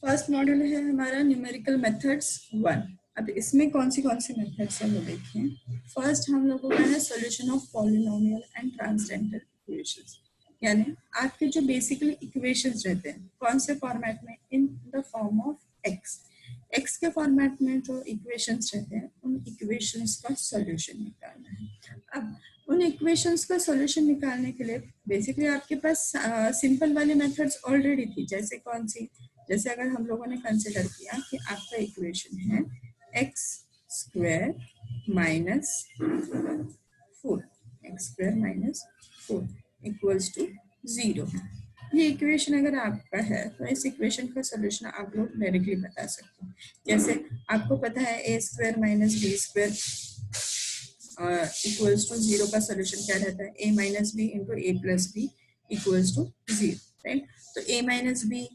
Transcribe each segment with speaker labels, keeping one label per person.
Speaker 1: First model है हमारा numerical methods 1। अब इसमें कौन सी मेथड्स हैं वो देखें। फर्स्ट हम लोगों का है solution of polynomial and transcendental equations, यानी आपके जो बेसिकली इक्वेशंस रहते हैं कौन से फॉर्मेट में, in the form of x के फॉर्मेट में जो इक्वेशंस रहते हैं उन इक्वेशंस का सॉल्यूशन निकालना है। अब उन इक्वेशंस का सॉल्यूशन निकालने के लिए बेसिकली आपके पास सिंपल वाली मेथड्स ऑलरेडी थी, जैसे कौन सी, जैसे अगर हम लोगों ने कंसिडर किया कि आपका इक्वेशन है X square minus 4 equals to 0। ये इक्वेशन अगर आपका है तो इस इक्वेशन का सोल्यूशन आप लोग डायरेक्टली बता सकते हैं। जैसे आपको पता है A square minus B square equals to 0 का सोल्यूशन क्या रहता है, A minus B into A plus B equals to 0, right. तो ए माइनस बी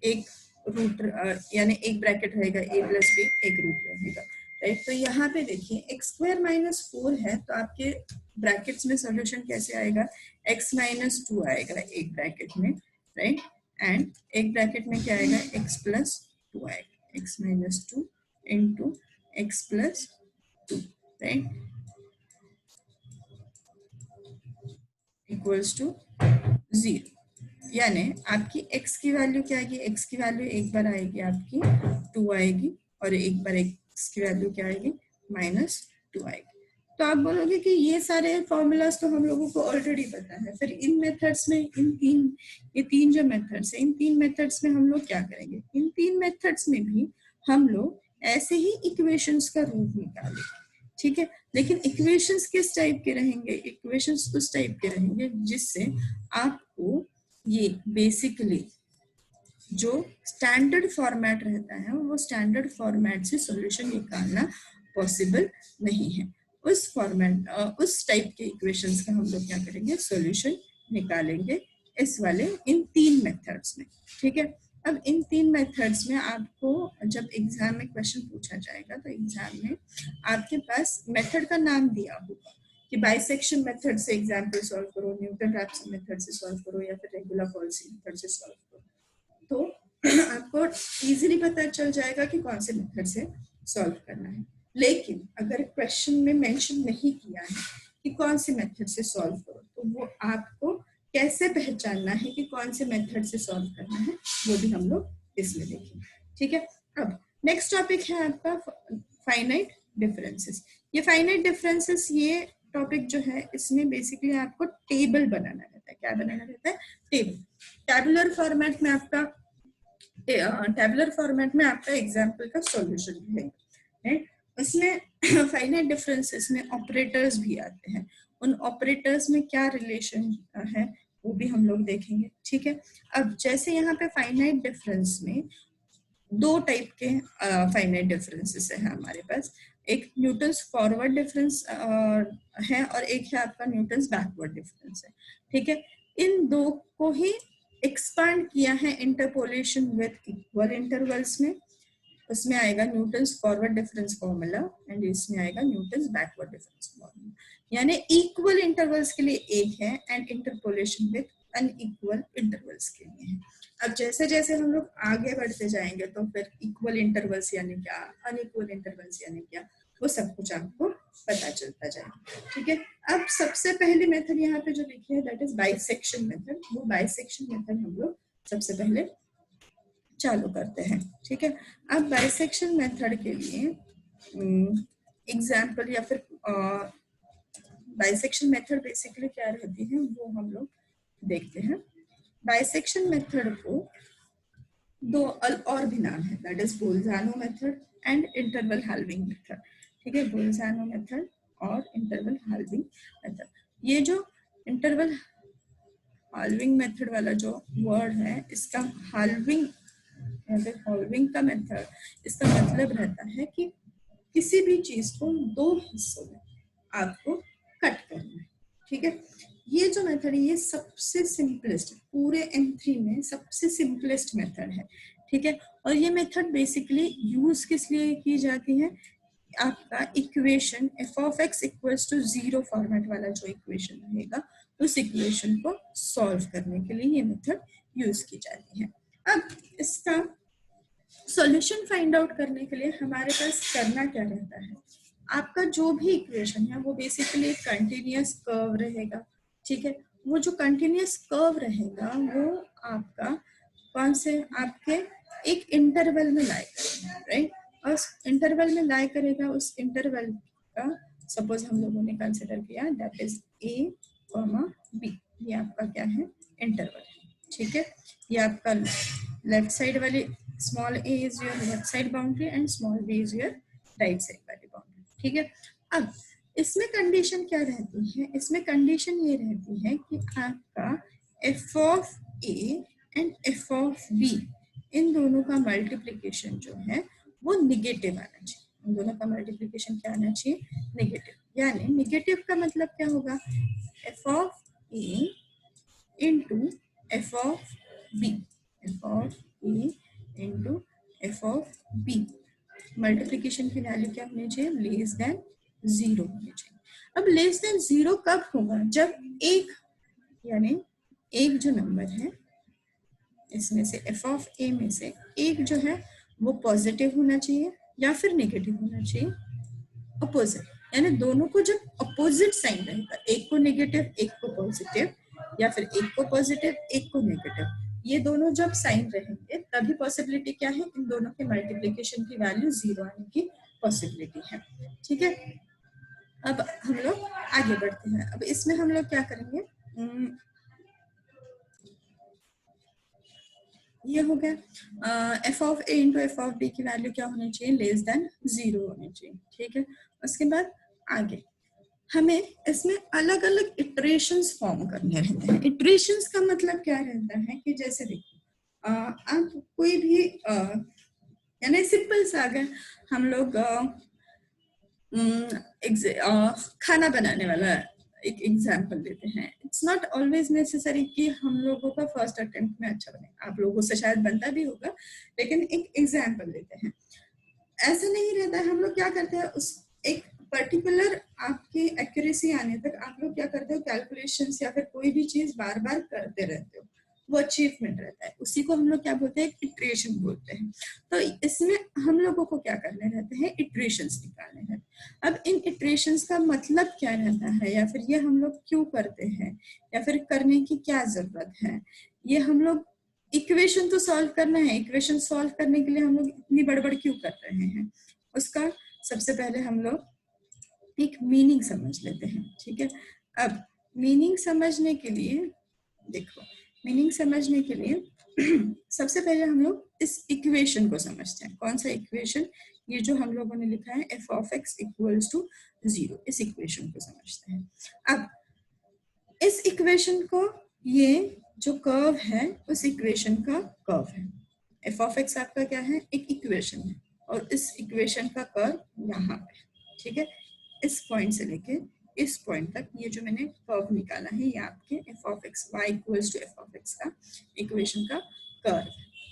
Speaker 1: एक रूट यानी एक ब्रैकेट रहेगा, ए प्लस बी एक रूट रहेगा, राइट। तो यहाँ पे देखिए एक्स स्क्वायर माइनस 4 है तो आपके ब्रैकेट्स में सॉल्यूशन कैसे आएगा, x माइनस 2 आएगा एक ब्रैकेट में, राइट, एंड एक ब्रैकेट में क्या आएगा, x प्लस 2 आएगा, x minus 2 into X plus 2, right, equals to 0। यानी आपकी x की वैल्यू क्या आएगी, x की वैल्यू एक बार आएगी आपकी 2 आएगी और एक बार x की वैल्यू क्या आएगी, -2 आएगी। तो आप बोलोगे कि ये सारे फॉर्मूलाज तो हम लोगों को ऑलरेडी पता है, फिर इन मेथड्स में ये तीन जो मेथड्स है, इन तीन मेथड्स में हम लोग क्या करेंगे, इन तीन मेथड्स में भी हम लोग ऐसे ही इक्वेशंस का रूप निकालेंगे, ठीक है। लेकिन इक्वेशंस किस टाइप के रहेंगे, इक्वेशंस उस टाइप के रहेंगे जिससे आपको ये बेसिकली जो स्टैंडर्ड फॉर्मेट रहता है वो स्टैंडर्ड फॉर्मेट से सॉल्यूशन निकालना पॉसिबल नहीं है। उस फॉर्मेट उस टाइप के इक्वेशंस का हम लोग क्या करेंगे, सॉल्यूशन निकालेंगे इस वाले इन तीन मेथड्स में, ठीक है। अब इन तीन मेथड्स में आपको जब एग्जाम में क्वेश्चन पूछा जाएगा तो एग्जाम में आपके पास मेथड का नाम दिया होगा कि बाइसेक्शन मेथड से एग्जाम्पल सॉल्व करो, न्यूटन रैप्सन मेथड से सॉल्व करो या फिर रेगुलर पॉलिसी मेथड से सॉल्व करो, तो आपको इजीली पता चल जाएगा कि कौन से मेथड से सॉल्व करना है। लेकिन अगर क्वेश्चन में मेंशन नहीं किया है कि कौन से मेथड से सॉल्व करो, तो वो आपको कैसे पहचानना है कि कौन से मेथड से सॉल्व करना है, वो भी हम लोग इसमें देखेंगे, ठीक है। अब नेक्स्ट टॉपिक है आपका फाइनाइट डिफरेंसेस। ये फाइनाइट डिफरेंसेस ये टॉपिक जो है इसमें बेसिकली आपको टेबल बनाना रहता है। क्या बनाना रहता है, टेबल। टैबुलर फॉर्मेट में आपका एग्जाम्पल का सॉल्यूशन रहेगा, राइट। इसमें फाइनाइट डिफरेंसेस में ऑपरेटर्स भी आते हैं, उन ऑपरेटर्स में क्या रिलेशन है वो भी हम लोग देखेंगे, ठीक है। अब जैसे यहाँ पे फाइनाइट डिफरेंस में दो टाइप के फाइनाइट डिफरेंसेस है हमारे पास, एक न्यूटन्स फॉरवर्ड डिफरेंस है और एक है आपका न्यूटन्स बैकवर्ड डिफरेंस है, ठीक है। इन दो को ही एक्सपांड किया है इंटरपोलेशन विद इक्वल इंटरवल्स में, उसमें आएगा Newton's forward difference formula and इसमें आएगा न्यूटन्स बैकवर्ड डिफरेंस फॉर्मूला। यानी इक्वल इंटरवल्स के लिए एक है and interpolation with unequal intervals के लिए है। अब जैसे जैसे हम लोग आगे बढ़ते जाएंगे तो फिर इक्वल इंटरवल्स यानी क्या, अनइक्वल इंटरवल्स यानी क्या, वो सब कुछ आपको पता चलता जाएगा, ठीक है। अब सबसे पहली मेथड यहाँ पे जो लिखी है दैट इज बाइसेक्शन मेथड। वो बाइसेक्शन मेथड हम लोग सबसे पहले चालू करते हैं, ठीक है। अब बाइसेक्शन मेथड के लिए एग्जाम्पल या फिर बाइसेक्शन मेथड बेसिकली क्या रहती है वो हम लोग देखते हैं। बाइसेक्शन मेथड को दो और भी नाम है, that is Bolzano method and interval halving method, ठीक है। बोल्जानो मेथड और इंटरवल हाल्विंग मेथड। ये जो इंटरवल हाल्विंग मेथड वाला जो वर्ड है, इसका हाल्विंग का मेथड, इसका मतलब रहता है कि किसी भी चीज को दो हिस्सों में आपको कट करना है, ठीक है। ये जो मेथड है ये सबसे सिंपलेस्ट, पूरे M3 में सबसे सिंपलेस्ट मेथड है, ठीक है। और ये मेथड बेसिकली यूज किस लिए की जाती है, आपका equation f of x equals to 0 format वाला जो इक्वेशन रहेगा उस इक्वेशन को सॉल्व करने के लिए ये मेथड यूज की जाती है। अब इसका सॉल्यूशन फाइंड आउट करने के लिए हमारे पास करना क्या रहता है, आपका जो भी इक्वेशन है वो बेसिकली एक कंटिन्यूअस कर्व रहेगा, ठीक है। वो जो कंटिन्यूअस कर्व रहेगा वो आपका कौन से आपके एक इंटरवल में लाई करेगा, राइट। और उस इंटरवल में लाई करेगा, उस इंटरवल का सपोज हम लोगों ने कंसिडर किया that is A comma B, ये आपका क्या है, इंटरवल है, ठीक है। ये आपका लेफ्ट साइड वाली small a is your left side boundary and small b is your right side वाली boundary, ठीक है। अब इसमें कंडीशन क्या रहती है, इसमें कंडीशन ये रहती है कि आपका f of a and f of b इन दोनों का मल्टीप्लिकेशन जो है वो निगेटिव आना चाहिए, इन दोनों का मल्टीप्लिकेशन क्या आना चाहिए, निगेटिव। यानी निगेटिव का मतलब क्या होगा, f of a into f of b, f of a into f of b multiplication की वैल्यू क्या होनी चाहिए, लेस देन 0 होनी चाहिए। अब लेस देन 0 कब होगा, जब एक यानी एक जो नंबर है इसमें से f of a में से एक जो है वो पॉजिटिव होना चाहिए या फिर नेगेटिव होना चाहिए, अपोजिट, यानी दोनों को जब अपोजिट साइन रहेगा, एक को नेगेटिव एक को पॉजिटिव, या फिर एक को पॉजिटिव एक को नेगेटिव, ये दोनों जब साइन रहेंगे तभी पॉसिबिलिटी क्या है, इन दोनों के मल्टीप्लिकेशन की वैल्यू 0 आने की पॉसिबिलिटी है, ठीक है। अब हम लोग आगे बढ़ते हैं। अब इसमें हम लोग क्या करेंगे, ये हो गया f of a into F of B की वैल्यू क्या होनी चाहिए, लेस देन 0 होनी चाहिए, ठीक है। उसके बाद आगे हमें इसमें अलग अलग इटरेशंस फॉर्म करने रहते हैं। इटरेशंस का मतलब क्या रहता है कि जैसे देखो आप कोई भी यानी सिंपल सा अगर हम लोग खाना बनाने वाला एक एग्जाम्पल देते हैं, इट्स नॉट ऑलवेज नेसेसरी कि हम लोगों का फर्स्ट अटेम्प्ट में अच्छा बने, आप लोगों से शायद बनता भी होगा, लेकिन एक एग्जाम्पल देते हैं। ऐसा नहीं रहता है, हम लोग क्या करते हैं उस एक पर्टिकुलर आपकी एक्यूरेसी आने तक आप लोग क्या करते हो, कैलकुलेशंस या फिर कोई भी चीज बार बार करते रहते हो, वो अचीवमेंट रहता है, उसी को हम लोग क्या बोलते हैं, इटरेशन बोलते हैं। तो इसमें हम लोगों को क्या करने रहते हैं, इटरेशंस निकालने हैं। अब इन इटरेशंस का मतलब क्या रहता है, या फिर ये हम लोग क्यों करते हैं, या फिर करने की क्या जरूरत है, ये हम लोग इक्वेशन तो सॉल्व करना है, इक्वेशन सॉल्व करने के लिए हम लोग इतनी बड़बड़ क्यों कर रहे हैं, उसका सबसे पहले हम लोग एक मीनिंग समझ लेते हैं, ठीक है। अब मीनिंग समझने के लिए देखो, मीनिंग समझने के लिए सबसे पहले हम लोग इस इक्वेशन को समझते हैं। कौन सा इक्वेशन, ये जो हम लोगों ने लिखा है f of x equals to 0, इस इक्वेशन को समझते हैं। अब इस इक्वेशन को, ये जो कर्व है उस इक्वेशन का कर्व है, f of x आपका क्या है, एक इक्वेशन है, और इस इक्वेशन का कर्व यहाँ पे, ठीक है। इस पॉइंट से लेके इस पॉइंट तक ये जो मैंने कर्व निकाला है, ये आपके f of x y equals to f of x का इक्वेशन का कर्व,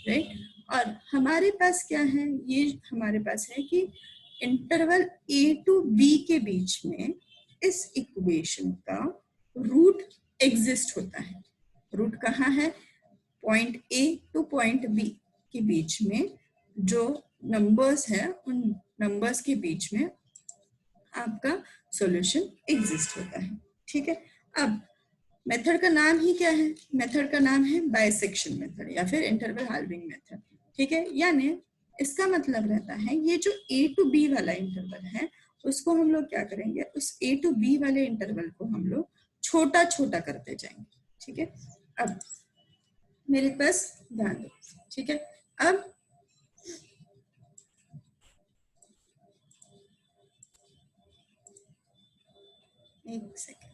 Speaker 1: राइट। और हमारे पास क्या है, ये हमारे पास है कि इंटरवल a टू b के बीच में इस इक्वेशन का रूट एग्जिस्ट होता है। रूट कहाँ है, point A to point B के बीच में जो नंबर्स है उन नंबर्स के बीच में आपका सॉल्यूशन एग्जिस्ट होता है, ठीक है। अब मेथड का नाम ही क्या है, मेथड का नाम है बाइसेक्शन मेथड या फिर इंटरवल हाल्विंग मेथड, ठीक है। यानी इसका मतलब रहता है ये जो ए टू बी वाला इंटरवल है उसको हम लोग क्या करेंगे, उस ए टू बी वाले इंटरवल को हम लोग छोटा छोटा करते जाएंगे, ठीक है। अब मेरे पास ध्यान दो, ठीक है। अब एक सेकेंड,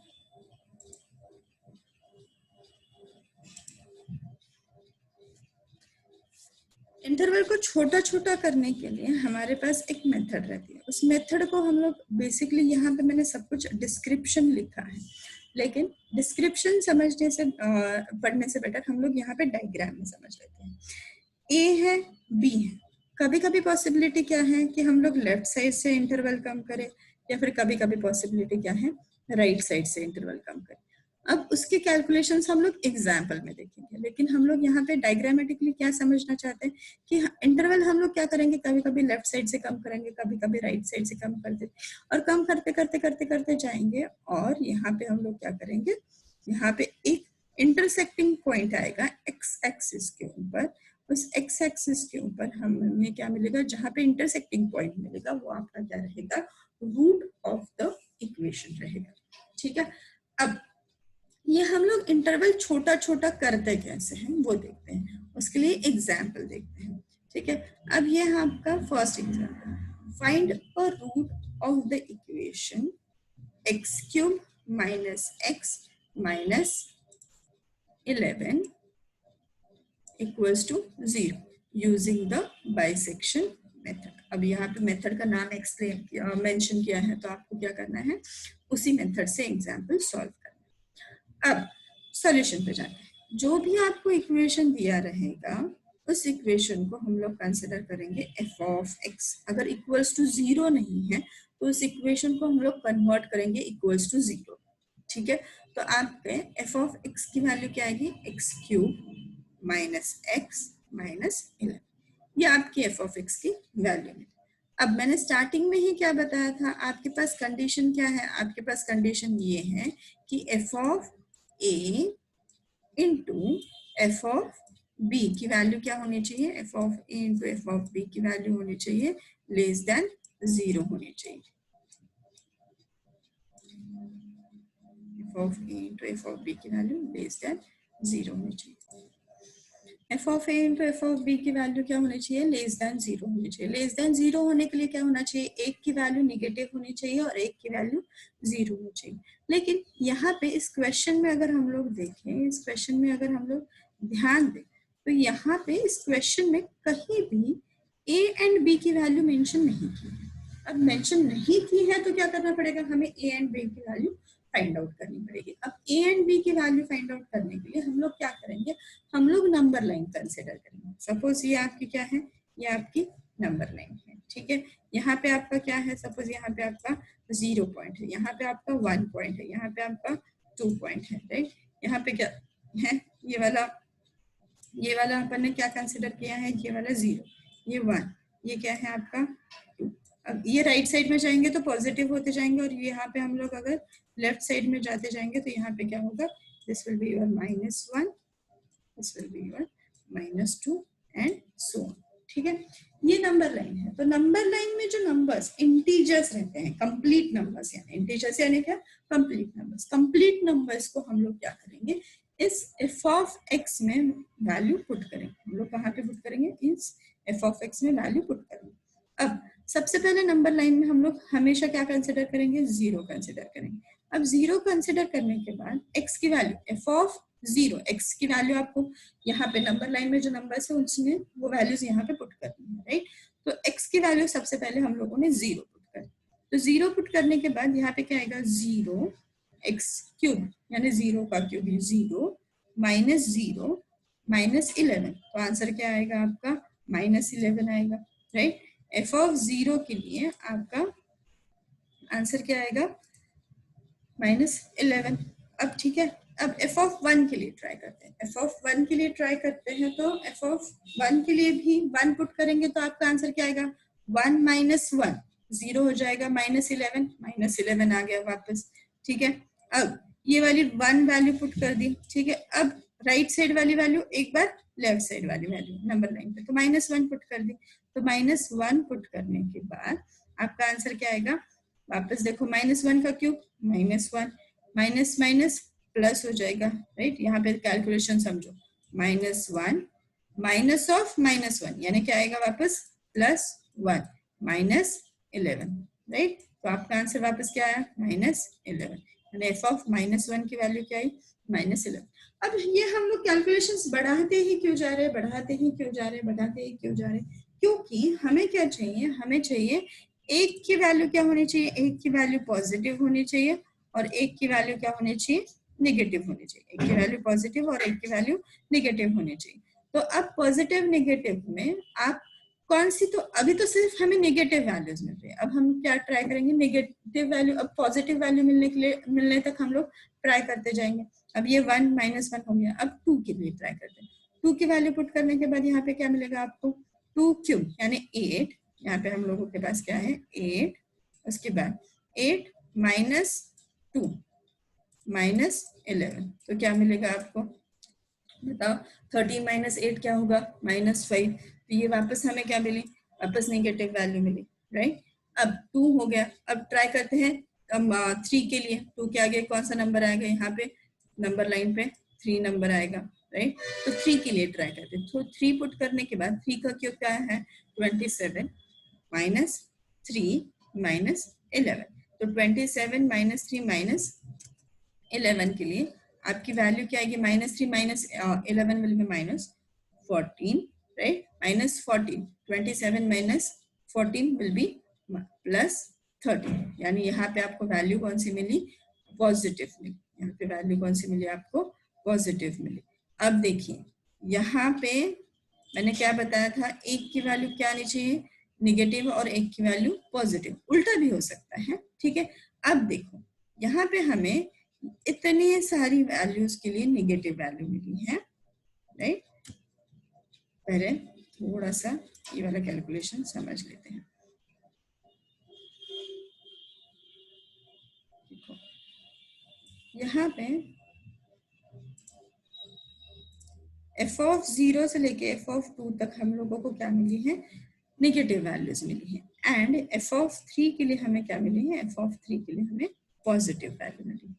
Speaker 1: इंटरवल को छोटा छोटा करने के लिए हमारे पास एक मेथड रहती है। उस मेथड को हम लोग बेसिकली, यहाँ पे मैंने सब कुछ डिस्क्रिप्शन लिखा है, लेकिन डिस्क्रिप्शन समझने से पढ़ने से बेटर हम लोग यहाँ पे डायग्राम में समझ लेते हैं। ए है, बी है, कभी कभी पॉसिबिलिटी क्या है कि हम लोग लेफ्ट साइड से इंटरवल कम करें, या फिर कभी कभी पॉसिबिलिटी क्या है राइट साइड से इंटरवल कम करें। अब उसके कैलकुलेशंस हम लोग एग्जाम्पल में देखेंगे, लेकिन हम लोग यहाँ पे डायग्रामेटिकली क्या समझना चाहते हैं कि इंटरवल हम लोग क्या करेंगे, कभी कभी लेफ्ट साइड से कम करेंगे, कभी कभी राइट साइड से कम करते और कम करते करते करते करते जाएंगे। और यहाँ पे हम लोग क्या करेंगे, यहाँ पे एक इंटरसेक्टिंग पॉइंट आएगा एक्स एक्सिस के ऊपर। उस एक्स एक्सिस के ऊपर हमें क्या मिलेगा, जहाँ पे इंटरसेक्टिंग पॉइंट मिलेगा वो आपका क्या रहेगा, रूट ऑफ द इक्वेशन रहेगा। ठीक है, अब ये हम लोग इंटरवल छोटा छोटा करते कैसे हैं वो देखते हैं, उसके लिए एग्जाम्पल देखते हैं। ठीक है, अब ये है आपका first example, find a root of the equation X cube minus X minus 11 equals to 0 using the bisection method. अब यहाँ पे मेथड का नाम एक्सप्लेन किया, मेंशन किया है, तो आपको क्या करना है, उसी मेथड से एग्जाम्पल सॉल्व करना। अब सॉल्यूशन पे जाते हैं, जो भी आपको इक्वेशन दिया रहेगा उस इक्वेशन को हम लोग कंसिडर करेंगे एफ ऑफ एक्स। अगर इक्वल्स टू 0 नहीं है तो उस इक्वेशन को हम लोग कन्वर्ट करेंगे इक्वल्स टू 0। ठीक है, तो आपके एफ ऑफ एक्स की वैल्यू क्या आएगी, x cube minus X minus 11, ये आपकी एफ ऑफ एक्स की वैल्यू है। अब मैंने स्टार्टिंग में ही क्या बताया था, आपके पास कंडीशन क्या है, आपके पास कंडीशन ये है कि F of A into F of B की वैल्यू क्या होनी चाहिए, F of A into F of B की वैल्यू होनी चाहिए लेस देन 0 होनी चाहिए। F of A into F of B की वैल्यू लेस देन 0 होनी चाहिए। F of A into F of B की वैल्यू क्या होनी चाहिए, लेस देन 0 होनी चाहिए। लेस देन 0 होने के लिए क्या होना चाहिए, एक की वैल्यू निगेटिव होनी चाहिए और एक की वैल्यू 0 होनी चाहिए। लेकिन यहाँ पे इस क्वेश्चन में अगर हम लोग देखें, इस क्वेश्चन में अगर हम लोग ध्यान दें तो यहाँ पे इस क्वेश्चन में कहीं भी ए एंड बी की वैल्यू मेंशन नहीं की है। अब मेंशन नहीं की है तो क्या करना पड़ेगा, हमें ए एंड बी की वैल्यू फाइंड आउट करनी पड़ेगी। अब ए एंड बी की वैल्यू फाइंड आउट करने के लिए हम लोग क्या करेंगे, हम लोग नंबर लाइन कंसिडर करेंगे। सपोज ये आपकी क्या है, ये आपकी नंबर लाइन है। ठीक है, यहाँ पे आपका क्या है, सपोज यहाँ पे आपका 0 पॉइंट है, यहाँ पे आपका 1 पॉइंट है, यहाँ पे आपका 2 पॉइंट है। राइट, यहाँ पे क्या है, ये वाला अपन ने क्या कंसिडर किया है, ये वाला 0, ये 1, ये क्या है आपका 2। अब ये राइट साइड में जाएंगे तो पॉजिटिव होते जाएंगे और यहाँ पे हम लोग अगर लेफ्ट साइड में जाते जाएंगे तो यहाँ पे क्या होगा, this will be your -1, this will be your -2 and so on। ठीक है, ये नंबर लाइन है। तो नंबर लाइन में जो नंबर्स इंटीजर्स रहते हैं, कंप्लीट नंबर्स, यानी इंटीजर्स यानी क्या, कंप्लीट नंबर्स। कंप्लीट नंबर्स को हम लोग क्या करेंगे, इस एफ ऑफ एक्स में वैल्यू पुट करेंगे। हम लोग कहाँ पे पुट करेंगे, इस एफ ऑफ एक्स में वैल्यू पुट करेंगे। अब सबसे पहले नंबर लाइन में हम लोग हमेशा क्या कंसिडर करेंगे, 0 कंसिडर करेंगे। अब 0 कंसिडर करने के बाद एक्स की वैल्यू एफ ऑफ 0, एक्स की वैल्यू आपको यहाँ पे नंबर लाइन में जो नंबर्स है उसमें वो वैल्यूज यहाँ पे पुट करनी है। राइट, तो एक्स की वैल्यू सबसे पहले हम लोगों ने 0 पुट कर, तो 0 पुट करने के बाद यहाँ पे क्या आएगा, 0 एक्स क्यूब यानी 0 का क्यूब, 0 माइनस 0 माइनस 11, तो आंसर क्या आएगा आपका -11 आएगा। राइट, एफ ऑफ 0 के लिए आपका आंसर क्या आएगा, -11। अब ठीक है, अब एफ ऑफ 1 के लिए ट्राई करते हैं। एफ ऑफ 1 के लिए ट्राई करते हैं तो एफ ऑफ 1 के लिए भी 1 पुट करेंगे तो आपका आंसर क्या आएगा, 1 माइनस 1, 0 हो जाएगा, -11 आ गया वापस। ठीक है, अब ये वाली 1 वैल्यू पुट कर दी। ठीक है, अब राइट साइड वाली वैल्यू एक बार लेफ्ट साइड वाली वैल्यू नंबर लाइन पे, तो -1 पुट कर दी। तो -1 पुट करने के बाद आपका आंसर क्या आएगा, वापस देखो, -1 का क्यूब -1, माइनस माइनस प्लस हो जाएगा। राइट, यहाँ पे कैलकुलेशन समझो, -1 माइनस ऑफ -1 यानी क्या आएगा वापस +1 -11। राइट, तो आपका आंसर वापस क्या आया, -11, यानी एफ ऑफ -1 की वैल्यू क्या आई, -11। अब ये हम लोग कैलकुलेशंस बढ़ाते ही क्यों जा रहे हैं, बढ़ाते ही क्यों जा रहे हैं, बढ़ाते ही क्यों जा रहे हैं, क्योंकि हमें क्या चाहिए, हमें चाहिए एक की वैल्यू क्या होनी चाहिए, एक की वैल्यू पॉजिटिव होनी चाहिए और एक की वैल्यू क्या होनी चाहिए, नेगेटिव होनी चाहिए। एक की वैल्यू पॉजिटिव और एक की वैल्यू नेगेटिव होनी चाहिए। तो अब पॉजिटिव नेगेटिव में आप कौन सी, तो अभी तो सिर्फ हमें नेगेटिव वैल्यूज मिल रही है, अब हम क्या ट्राई करेंगे, नेगेटिव वैल्यू, अब पॉजिटिव वैल्यू मिलने तक हम लोग ट्राई करते जाएंगे। अब ये 1 -1 हो गया, अब 2 के लिए ट्राई करते हैं। 2 की वैल्यू पुट करने के बाद यहाँ पे क्या मिलेगा आपको, 2 क्यूब यानी 8, यहाँ पे हम लोगों के पास क्या है 8, उसके बाद 8 -2 -11, तो क्या मिलेगा आपको बताओ, 13 - 8 क्या होगा -5, तो ये वापस हमें क्या मिली, वापस नेगेटिव वैल्यू मिली, राइट। अब 2 हो गया, अब ट्राई करते हैं अब 3 के लिए, 2 के आगे कौन सा नंबर आएगा, यहाँ पे नंबर लाइन पे 3 नंबर आएगा, राइट। तो 3 के लिए ट्राई करते हैं, तो 3 पुट करने के बाद 3 का क्यों क्या है 27 -3 -11, तो 27 -3 -11 के लिए आपकी वैल्यू क्या आएगी, -3 -11 will be -14, right, -14, 27 -14 will be +13, यानी यहाँ पे आपको वैल्यू कौन सी मिली, पॉजिटिव मिली, यहाँ पे वैल्यू कौन सी मिली आपको, पॉजिटिव मिली। अब देखिए यहाँ पे मैंने क्या बताया था, एक की वैल्यू क्या आनी चाहिए, निगेटिव, और एक की वैल्यू पॉजिटिव, उल्टा भी हो सकता है, ठीक है। अब देखो यहाँ पे हमें इतनी सारी वैल्यूज के लिए नेगेटिव वैल्यू मिली है, राइट। पहले थोड़ा सा ये वाला कैलकुलेशन समझ लेते हैं। देखो यहाँ पे f(0) से लेके f(2) तक हम लोगों को क्या मिली है, नेगेटिव वैल्यूज मिली है, एंड f(3) के लिए हमें क्या मिली है, f(3) के लिए हमें पॉजिटिव वैल्यू मिली।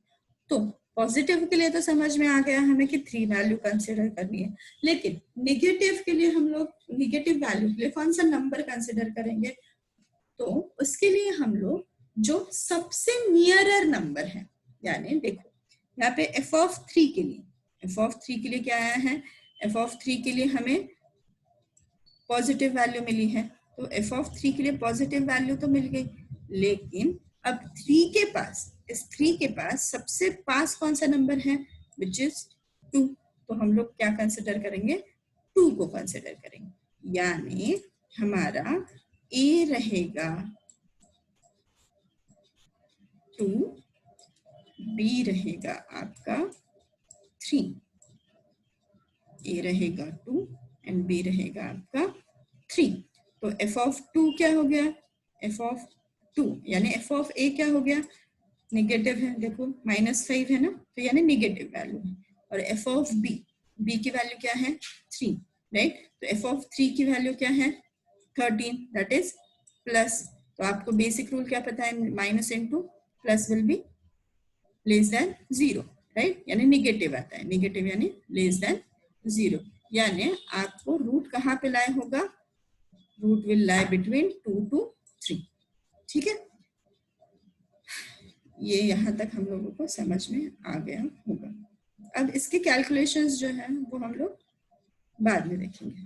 Speaker 1: तो पॉजिटिव के लिए तो समझ में आ गया हमें कि 3 वैल्यू कंसिडर करनी है, लेकिन नेगेटिव के लिए हम लोग नेगेटिव वैल्यू के लिए कौन सा नंबर कंसिडर करेंगे, तो उसके लिए हम लोग जो सबसे नियरर नंबर है, यानी देखो यहाँ पे f(3) के लिए, f(3) के लिए क्या आया है, f(3) के लिए हमें पॉजिटिव वैल्यू मिली है, तो f(3) के लिए पॉजिटिव वैल्यू तो मिल गई, लेकिन अब 3 के पास, इस 3 के पास सबसे पास कौन सा नंबर है, विच इज 2, तो हम लोग क्या कंसिडर करेंगे, 2 को कंसिडर करेंगे, यानी हमारा a रहेगा 2, b रहेगा आपका 3, a रहेगा 2 एंड b रहेगा आपका 3, तो f(2) क्या हो गया, f(2) यानी f(a) क्या हो गया, नेगेटिव है, देखो -5 है ना, तो यानी नेगेटिव वैल्यू है, और f(b) की वैल्यू क्या है 3, राइट, तो f(3) की वैल्यू क्या है 13, दैट इज प्लस, तो आपको बेसिक रूल क्या पता है, minus into plus will be less than 0, right, यानी नेगेटिव आता है, नेगेटिव यानी लेस देन 0, यानी आपको रूट कहाँ पे लाए होगा, root will lie between 2 to 3, ठीक है। ये यहाँ तक हम लोगों को समझ में आ गया होगा। अब इसके कैलकुलेशंस जो है वो हम लोग बाद में देखेंगे।